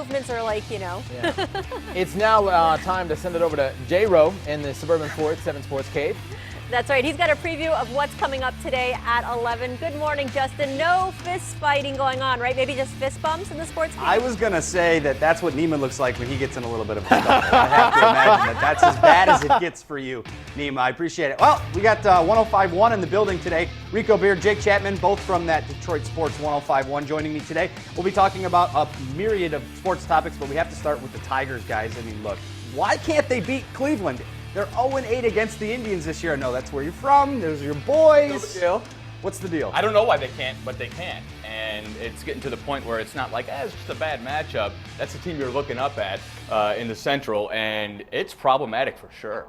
movements are like, you know. Yeah. It's now time to send it over to J-Ro in the Suburban Ford 7 Sports Cave. That's right. He's got a preview of what's coming up today at 11. Good morning, Justin. No fist fighting going on, right? Maybe just fist bumps in the sports cave? I was going to say that's what Neiman looks like when he gets in a little bit of a scuffle. I have to imagine that's as bad as it gets for you, Neiman. I appreciate it. Well, we got 105.1 in the building today. Rico Beard, Jake Chapman, both from that Detroit Sports 105.1 joining me today. We'll be talking about a myriad of sports topics, but we have to start with the Tigers, guys. I mean, look, why can't they beat Cleveland? They're 0-8 against the Indians this year. I know that's where you're from. Those are your boys. No big deal. What's the deal? I don't know why they can't, but they can. And it's getting to the point where it's not like, it's just a bad matchup. That's the team you're looking up at in the Central, and it's problematic for sure.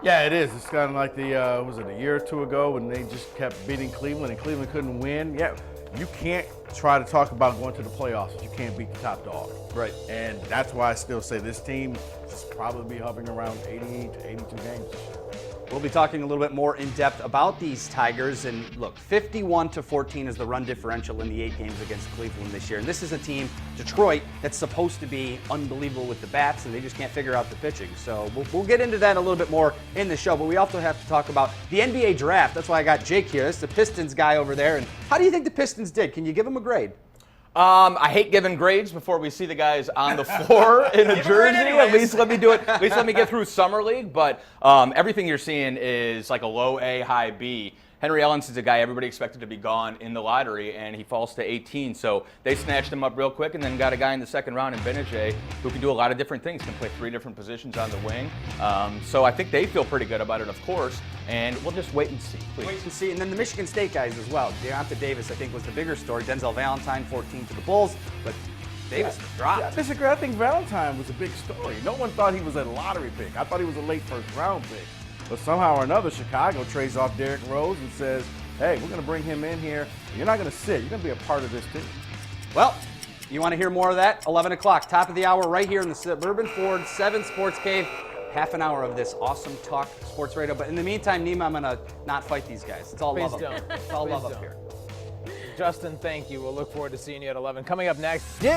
Yeah, it is. It's kind of like the, was it a year or two ago when they just kept beating Cleveland and Cleveland couldn't win? Yeah, you can't try to talk about going to the playoffs if you can't beat the top dog. Right. And that's why I still say this team is probably be hovering around 80 to 82 games. We'll be talking a little bit more in depth about these Tigers. And look, 51-14 is the run differential in the 8 games against Cleveland this year. And this is a team, Detroit, that's supposed to be unbelievable with the bats, and they just can't figure out the pitching. So we'll get into that a little bit more in the show. But we also have to talk about the NBA draft. That's why I got Jake here. This is the Pistons guy over there. And how do you think the Pistons did? Can you give them a grade? I hate giving grades before we see the guys on the floor in a jersey. At least let me do it. At least let me get through summer league. But everything you're seeing is like a low A, high B. Henry Ellison's a guy everybody expected to be gone in the lottery, and he falls to 18. So they snatched him up real quick, and then got a guy in the second round in Benajay who can do a lot of different things. Can play 3 different positions on the wing. So I think they feel pretty good about it, of course. And we'll just wait and see, please. Wait and see. And then the Michigan State guys as well. Deonta Davis, I think, was the bigger story. Denzel Valentine, 14 to the Bulls, but Davis dropped. Yeah, I disagree. I think Valentine was a big story. No one thought he was a lottery pick. I thought he was a late first round pick. But somehow or another, Chicago trades off Derrick Rose and says, hey, we're going to bring him in here. You're not going to sit. You're going to be a part of this team. Well, you want to hear more of that? 11 o'clock, top of the hour, right here in the Suburban Ford 7 Sports Cave. Half an hour of this awesome talk sports radio. But in the meantime, Nima, I'm going to not fight these guys. It's all Please love don't. up here. It's all Please love up don't. here. Justin, thank you. We'll look forward to seeing you at 11. Coming up next, did